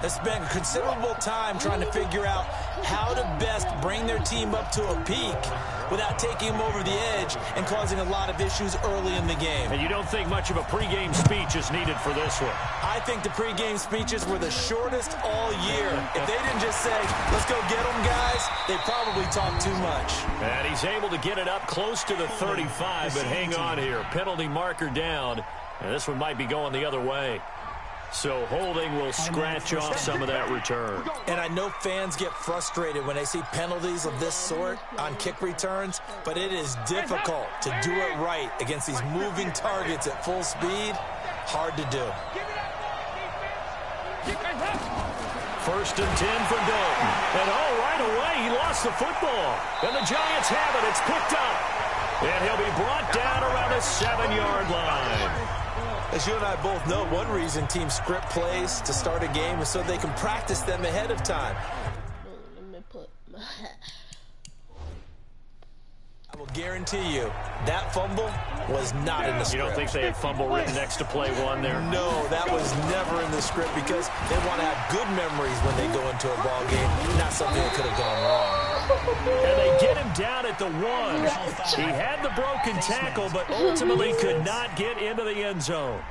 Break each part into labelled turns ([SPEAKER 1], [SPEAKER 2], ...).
[SPEAKER 1] has spent considerable time trying to figure out how to best bring their team up to a peak without taking them over the edge and causing a lot of issues early in the game.
[SPEAKER 2] And you don't think much of a pregame speech is needed for this one?
[SPEAKER 1] I think the pregame speeches were the shortest all year. If they didn't just say, let's go get them, guys, they probably talked too much.
[SPEAKER 2] And he's able to get it up close to the 35, but hang on here. Penalty marker down, and this one might be going the other way. So holding will scratch off some of that return.
[SPEAKER 1] And I know fans get frustrated when they see penalties of this sort on kick returns, but it is difficult to do it right against these moving targets at full speed. Hard to do.
[SPEAKER 2] First and 10 for Dalton. And right away, he lost the football. And the Giants have it. It's picked up. And he'll be brought down around the 7-yard line.
[SPEAKER 1] As you and I both know, one reason teams script plays to start a game is so they can practice them ahead of time. I will guarantee you, that fumble was not in the script.
[SPEAKER 2] You don't think they had fumble written next to play one there?
[SPEAKER 1] No, that was never in the script because they want to have good memories when they go into a ball game, not something that could have gone wrong.
[SPEAKER 2] And they get him down at the 1. He had the broken tackle, but ultimately could not get into the end zone.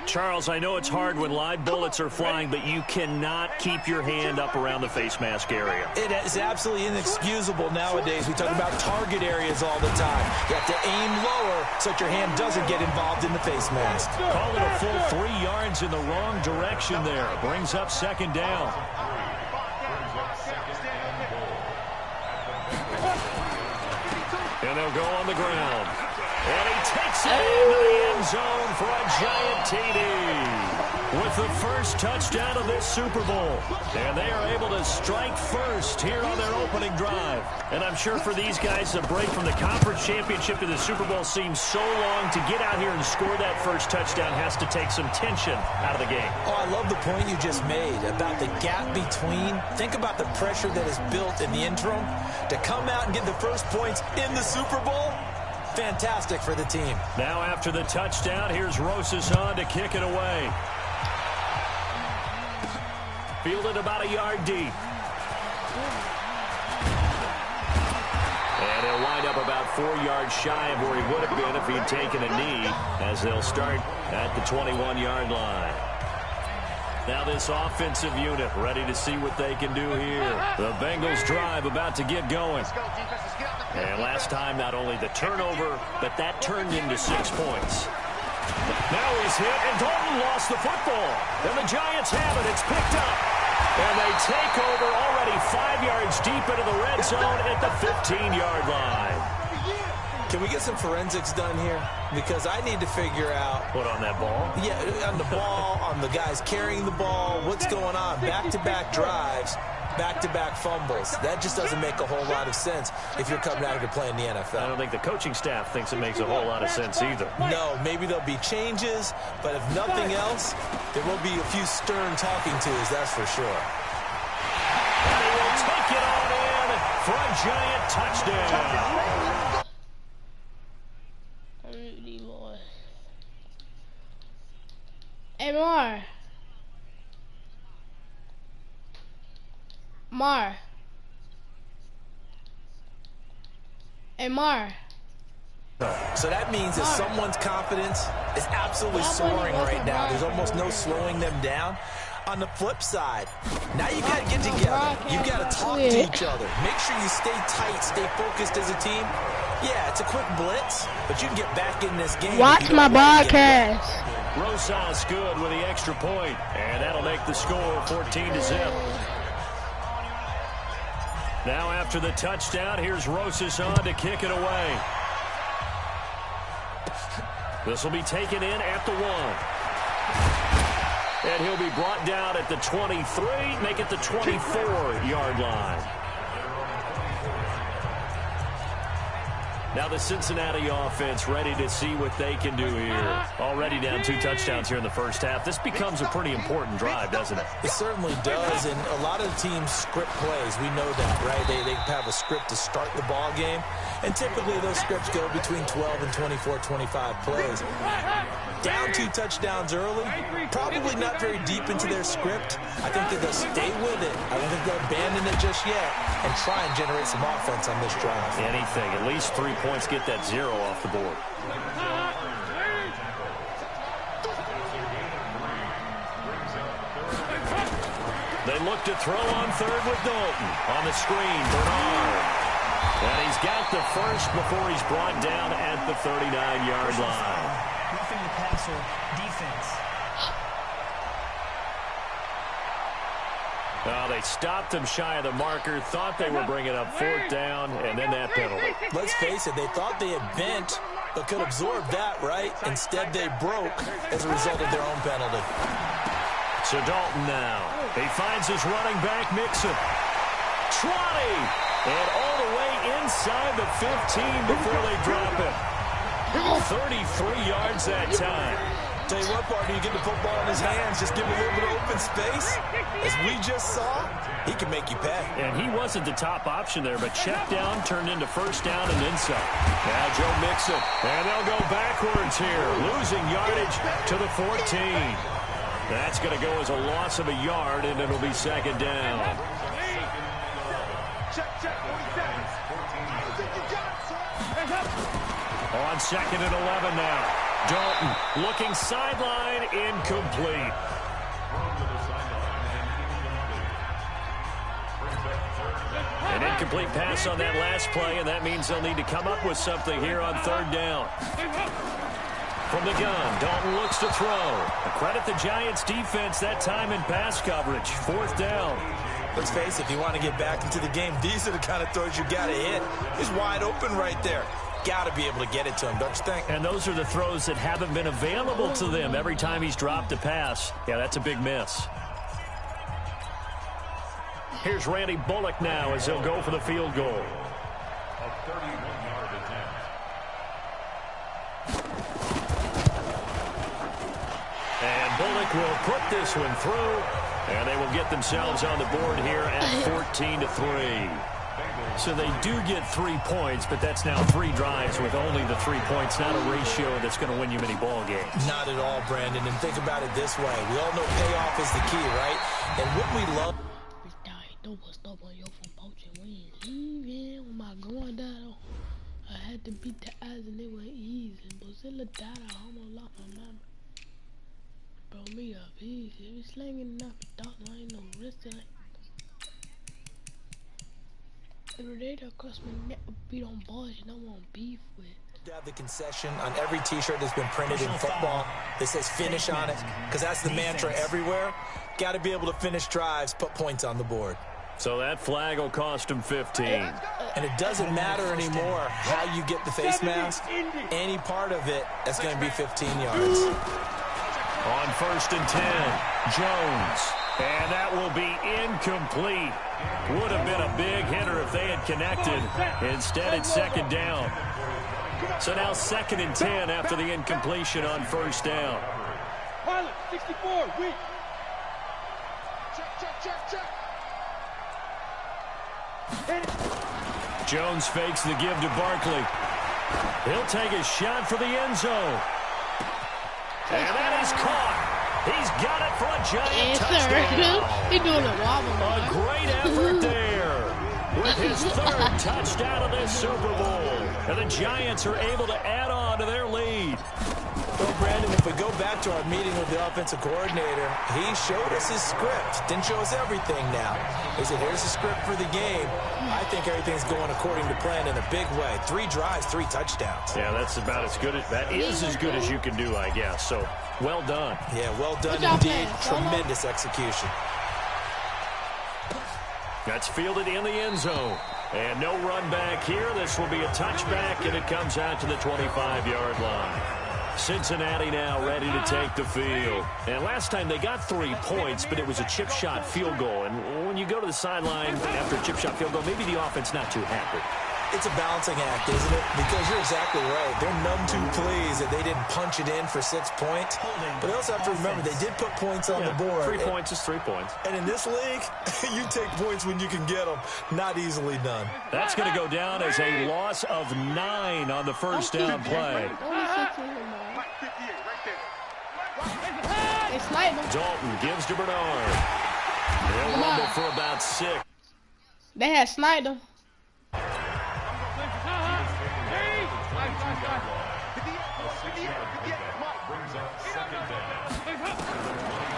[SPEAKER 2] Charles, I know it's hard when live bullets are flying, but you cannot keep your hand up around the face mask area.
[SPEAKER 1] It is absolutely inexcusable nowadays. We talk about target areas all the time. You have to aim lower so that your hand doesn't get involved in the face mask.
[SPEAKER 2] Call it a full 3 yards in the wrong direction there. Brings up second down. And they'll go on the ground. And he takes it into the end zone for a giant TD. With the first touchdown of this Super Bowl. And they are able to strike first here on their opening drive. And I'm sure for these guys, the break from the conference championship to the Super Bowl seems so long. To get out here and score that first touchdown has to take some tension out of the game.
[SPEAKER 1] Oh, I love the point you just made about the gap between. Think about the pressure that is built in the interim. To come out and get the first points in the Super Bowl, fantastic for the team.
[SPEAKER 2] Now after the touchdown, here's Rosas on to kick it away. Fielded about a yard deep. And he'll wind up about 4 yards shy of where he would have been if he'd taken a knee, as they'll start at the 21-yard line. Now this offensive unit ready to see what they can do here. The Bengals drive about to get going. And last time, not only the turnover, but that turned into 6 points. Now he's hit, and Dalton lost the football. And the Giants have it. It's picked up. And they take over already 5 yards deep into the red zone at the 15-yard line.
[SPEAKER 1] Can we get some forensics done here? Because I need to figure out...
[SPEAKER 2] What, on that ball?
[SPEAKER 1] Yeah, on the ball, on the guys carrying the ball. What's going on? Back-to-back drives, back-to-back fumbles. That just doesn't make a whole lot of sense if you're coming out here to play in the NFL.
[SPEAKER 2] I don't think the coaching staff thinks it makes a whole lot of sense either.
[SPEAKER 1] No, maybe there'll be changes, but if nothing else, there will be a few stern talking tos, that's for sure.
[SPEAKER 2] And he will take it on in for a giant touchdown.
[SPEAKER 3] Hey, Mar. Hey, Mar.
[SPEAKER 1] So that means that someone's confidence is absolutely soaring right now. There's almost no slowing them down. On the flip side, now you got to get together. You've got to talk to each other. Make sure you stay tight, stay focused as a team. Yeah, it's a quick blitz, but you can get back in this game.
[SPEAKER 3] Watch my broadcast.
[SPEAKER 2] Rosas good with the extra point, and that'll make the score 14-0. Now after the touchdown, here's Rosas on to kick it away. This will be taken in at the 1. And he'll be brought down at the 23, make it the 24-yard line. Now the Cincinnati offense ready to see what they can do here. Already down 2 touchdowns here in the first half. This becomes a pretty important drive, doesn't it?
[SPEAKER 1] It certainly does, and a lot of teams script plays. We know that, right? They have a script to start the ball game, and typically those scripts go between 12 and 24, 25 plays. Down 2 touchdowns early, probably not very deep into their script. I think that they'll stay with it. I don't think they'll abandon it just yet and try and generate some offense on this drive.
[SPEAKER 2] Anything. At least 3 points, get that 0 off the board. They look to throw on third with Dalton. On the screen, Bernard. And he's got the first before he's brought down at the 39-yard line.
[SPEAKER 4] Roughing the passer, defense.
[SPEAKER 2] Well, they stopped him shy of the marker, thought they were bringing up 4th down, and then that penalty.
[SPEAKER 1] Let's face it, they thought they had bent, but could absorb that, right? Instead, they broke as a result of their own penalty.
[SPEAKER 2] So Dalton now. He finds his running back, Mixon. 20! And all the way inside the 15 before they drop it. 33 yards that time.
[SPEAKER 1] Tell you what, partner, you get the football in his hands, just give him a little bit of open space. As we just saw, he can make you pay.
[SPEAKER 2] And he wasn't the top option there, but check down turned into first down and then some. Now Joe Mixon, and they'll go backwards here, losing yardage to the 14. That's going to go as a loss of a yard, and it'll be 2nd down. On 2nd and 11 now. Dalton looking sideline, incomplete. An incomplete pass on that last play, and that means they'll need to come up with something here on 3rd down. From the gun, Dalton looks to throw. Credit the Giants' defense that time in pass coverage. 4th down.
[SPEAKER 1] Let's face it, if you want to get back into the game, these are the kind of throws you got to hit. He's wide open right there. Got to be able to get it to him, don't you think?
[SPEAKER 2] And those are the throws that haven't been available to them every time he's dropped a pass. Yeah, that's a big miss. Here's Randy Bullock now as he'll go for the field goal. And Bullock will put this one through, and they will get themselves on the board here at 14-3. So they do get 3 points, but that's now 3 drives with only the 3 points, not a ratio that's going to win you many ball games.
[SPEAKER 1] Not at all, Brandon. And think about it this way. We all know payoff is the key, right? And what we love...
[SPEAKER 3] I had to beat the eyes and they were easy. Bozilla died, I almost lost my number. Bro, me up easy. If you slinging enough, dog, I ain't no risk. Every day that cross my neck beat on boys you don't want beef with.
[SPEAKER 1] To have the concession on every t-shirt that's been printed in football that says finish on it, because that's the mantra everywhere. Got to be able to finish drives, put points on the board.
[SPEAKER 2] So that flag will cost him 15.
[SPEAKER 1] And it doesn't matter anymore how you get the face mask. Any part of it, that's going to be 15 yards.
[SPEAKER 2] On 1st and 10, Jones. And that will be incomplete. Would have been a big hitter if they had connected. Instead, it's 2nd down. So now 2nd and 10 after the incompletion on 1st down.
[SPEAKER 5] Pilot, 64, weak. Check.
[SPEAKER 2] Jones fakes the give to Barkley. He'll take a shot for the end zone. And that is caught. He's got it for a giant touchdown.
[SPEAKER 3] He's doing a wobble.
[SPEAKER 2] A great effort there. With his 3rd touchdown of this Super Bowl. And the Giants are able to add on to their lead.
[SPEAKER 1] Well, Brandon, if we go back to our meeting with the offensive coordinator, he showed us his script. Didn't show us everything now. He said, here's the script for the game. I think everything's going according to plan in a big way. 3 drives, 3 touchdowns.
[SPEAKER 2] Yeah, that's about as good as, that is as good as you can do, I guess. So, well done.
[SPEAKER 1] Yeah, well done indeed. Tremendous execution.
[SPEAKER 2] That's fielded in the end zone. And no run back here. This will be a touchback, and it comes out to the 25-yard line. Cincinnati now ready to take the field. And last time they got 3 points, but it was a chip shot field goal. And when you go to the sideline after a chip shot field goal, maybe the offense not too happy.
[SPEAKER 1] It's a balancing act, isn't it? Because you're exactly right. They're none too pleased that they didn't punch it in for 6 points. But they also have to remember they did put points on the board.
[SPEAKER 2] 3 points is 3 points.
[SPEAKER 1] And in this league, you take points when you can get them. Not easily done.
[SPEAKER 2] That's going to go down as a loss of 9 on the first down play.
[SPEAKER 3] sniped him.
[SPEAKER 2] Dalton gives to Bernard. They'll rumble for about 6.
[SPEAKER 3] They had sniped him.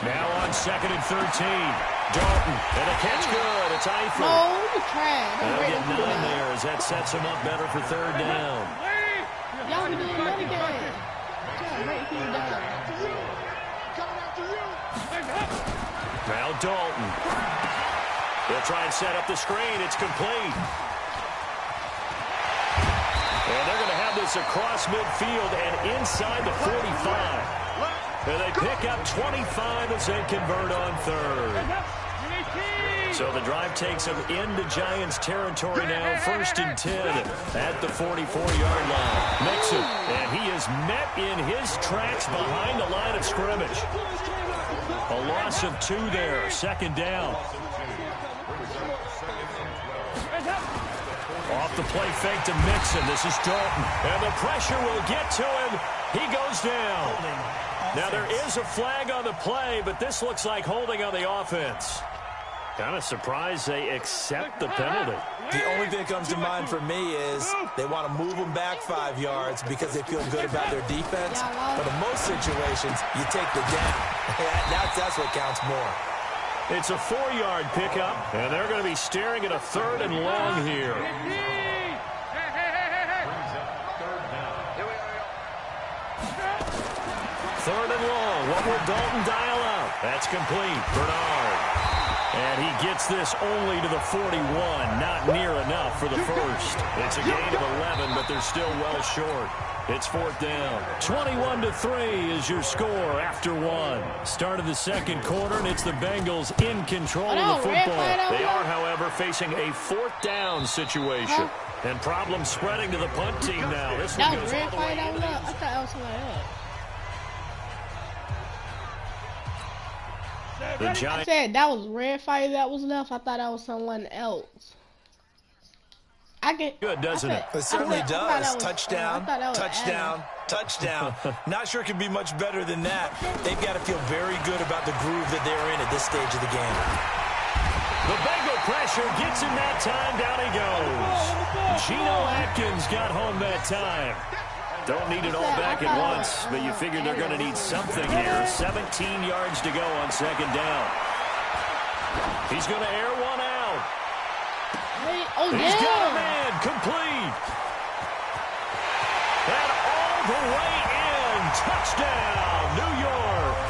[SPEAKER 2] Now on 2nd and 13. Dalton, and a catch good. It's Eifert.
[SPEAKER 3] No, you trash.
[SPEAKER 2] They'll get 9 there as that sets him up better for 3rd down.
[SPEAKER 3] Y'all be doing another game. Right here down.
[SPEAKER 2] Now Dalton. They'll try and set up the screen. It's complete. And they're going to have this across midfield and inside the 45. And they pick up 25 as they convert on 3rd. So the drive takes them into Giants territory now, 1st and 10 at the 44-yard line. Mixon, and he is met in his tracks behind the line of scrimmage. A loss of 2 there, 2nd down. Off the play fake to Mixon. This is Dalton. And the pressure will get to him. He goes down. Now there is a flag on the play, but this looks like holding on the offense. Kind of surprised they accept the penalty.
[SPEAKER 1] The only thing that comes to mind for me is they want to move them back 5 yards because they feel good about their defense. But in most situations, you take the down. That's what counts more.
[SPEAKER 2] It's a 4-yard pickup, and they're going to be staring at a 3rd and long here. 3rd and long. What will Dalton dial out? That's complete. Bernard. And he gets this only to the 41. Not near enough for the first. It's a gain of 11, but they're still well short. It's 4th down. 21-3 is your score after 1. Start of the 2nd quarter, and it's the Bengals in control of the football. They are, however, facing a 4th down situation. And problems spreading to the punt team now. This one goes all the way into the...
[SPEAKER 3] I thought that was somebody else. I said that was red fire that was left. I thought that was someone else.
[SPEAKER 2] Good, doesn't it?
[SPEAKER 1] It certainly does. Touchdown, touchdown, touchdown. Not sure it can be much better than that. They've got to feel very good about the groove that they're in at this stage of the game.
[SPEAKER 2] The Bengal pressure gets him that time. Down he goes. Geno Atkins got home that time. Don't need it all back at once, but you figure they're going to need something here. 17 yards to go on 2nd down. He's going to air one out. He's got a man complete. And all the way in. Touchdown, New York.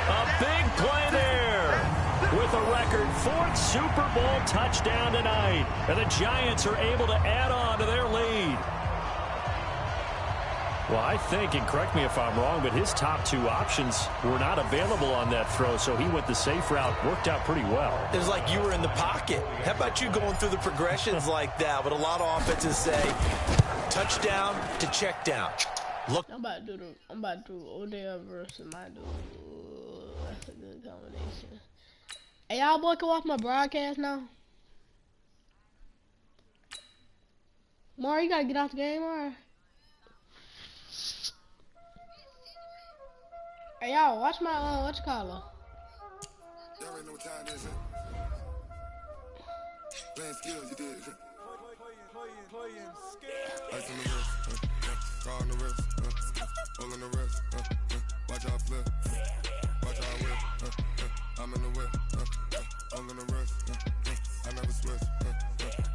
[SPEAKER 2] A big play there. With a record 4th Super Bowl touchdown tonight. And the Giants are able to add on to their lead. Well, I think, and correct me if I'm wrong, but his top 2 options were not available on that throw, so he went the safe route. Worked out pretty well.
[SPEAKER 1] It was like you were in the pocket. How about you going through the progressions like that? But a lot of offenses say touchdown to check down. Look.
[SPEAKER 3] I'm about to do Odell versus my dude. That's a good combination. Hey, y'all boy, can watch my broadcast now? Mario, you gotta get off the game, or? Hey, y'all, watch my, what you call her?
[SPEAKER 6] Y'all already know what time it is, playing skills, you did, playing skills. Ice on the wrist, car on the wrist, hole in the wrist, watch out flip, watch out whip, I'm in the whip, hole in the wrist, I never switch,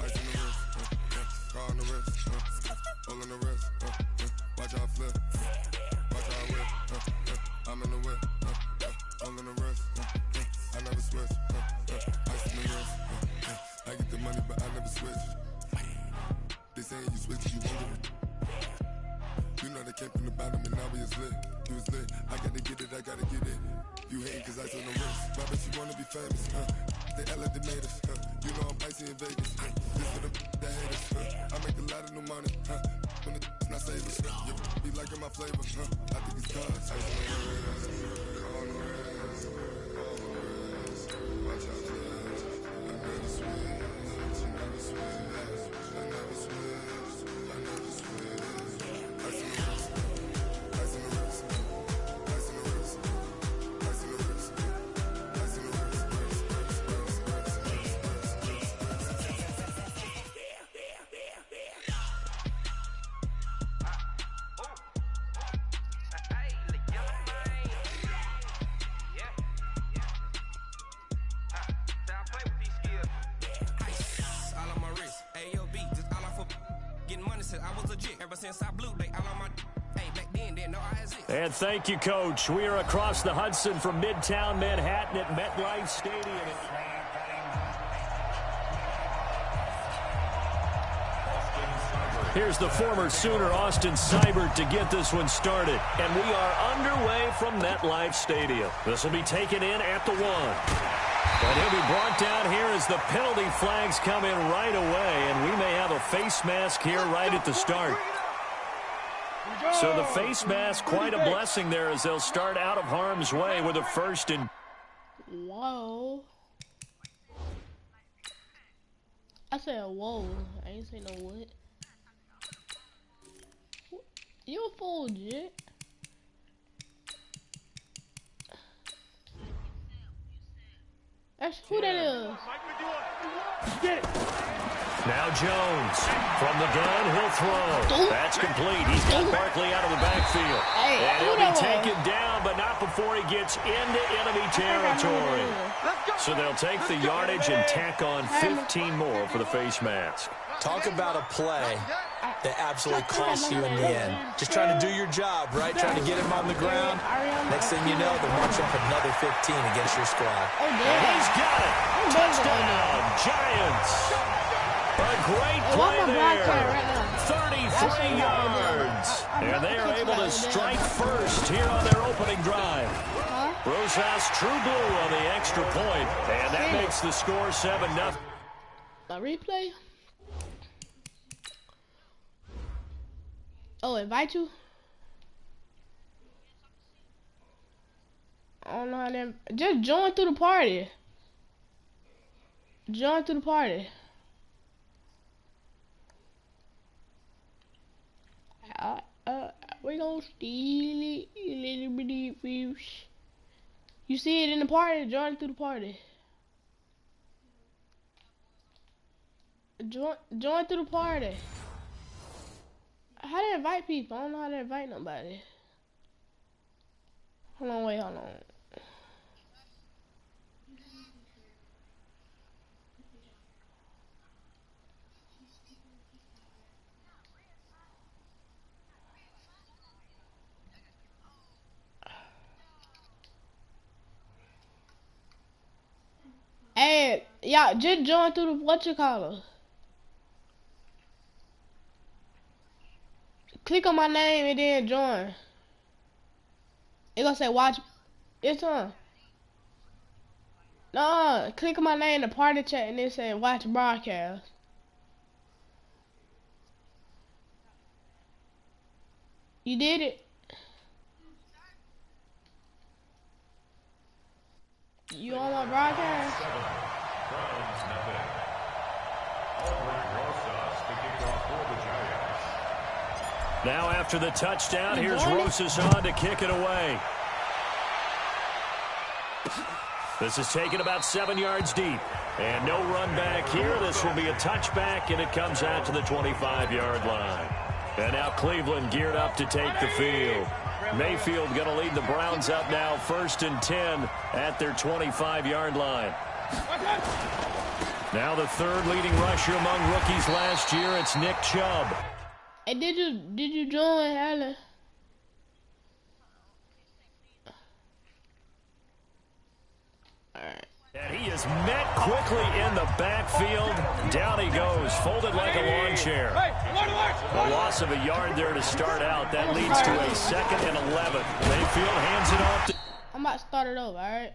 [SPEAKER 6] ice on the wrist, car on the wrist, hole in the wrist, watch out flip, watch out whip, I'm in the whip, hole in the wrist, I never switch, ice in the wrist, I get the money but I never switch. They saying you switch, you won't get it. You know they came from the bottom and now we is lit. You was lit, I gotta get it, I gotta get it. You hating cause ice on the wrist. Why bet you wanna be famous, They elevated us, You know I'm icy in Vegas, This for the that hate us, I make a lot of new money, When the not saving, You be liking my flavor, I think it's cause ice on the wrist, on the wrist, watch out, I never switch, I never switch. Ice in the wrist, ice in the wrist, ice in the wrist, ice
[SPEAKER 2] And thank you, Coach. We are across the Hudson from Midtown Manhattan at MetLife Stadium. Here's the former Sooner, Austin Seibert, to get this one started. And we are underway from MetLife Stadium. This will be taken in at the 1. And he'll be brought down here as the penalty flags come in right away. And we may have a face mask here right at the start. So the face mask, quite a blessing there as they'll start out of harm's way with a first and...
[SPEAKER 3] Whoa. I said whoa. I ain't say no what. You a fool, Jit. That's who that is.
[SPEAKER 5] Get it.
[SPEAKER 2] Now Jones from the gun, he'll throw. That's complete. He's got Barkley out of the backfield. And he'll be taken down, but not before he gets into enemy territory. So they'll take the yardage and tack on 15 more for the face mask.
[SPEAKER 1] Talk about a play that absolutely costs you in the end. Just trying to do your job, right? Trying to get him on the ground. Next thing you know, they're marching off another 15 against your squad.
[SPEAKER 2] And he's got it. Touchdown, Giants. A great play there. 33 yards. And they are able to strike first here on their opening drive. Rosas true blue on the extra point. And that makes the score 7-0.
[SPEAKER 3] A replay? Oh, invite you? I don't know how to... Just join through the party. Join through the party. We gonna steal it, little bitty fish. You see it in the party? Join through the party. Join through the party. How to invite people? I don't know how to invite nobody. Hold on, wait, hold on. Hey, y'all, just join through the whatchamacallit. Click on my name and then join. It gonna say watch. It's on. No, click on my name in the party chat and then say watch broadcast. You did it. You on my broadcast?
[SPEAKER 2] Now after the touchdown, here's Rosas on to kick it away. This is taken about 7 yards deep. And no run back here. This will be a touchback, and it comes out to the 25-yard line. And now Cleveland geared up to take the field. Mayfield going to lead the Browns up now, 1st and 10 at their 25-yard line. Now the third leading rusher among rookies last year, it's Nick Chubb.
[SPEAKER 3] Hey, did you join, Alan? Alright.
[SPEAKER 2] And he is met quickly in the backfield. Down he goes, folded like a lawn chair. A loss of a yard there to start out. That leads to a 2nd and 11. Mayfield hands it off to...
[SPEAKER 3] I'm about to start it over, alright?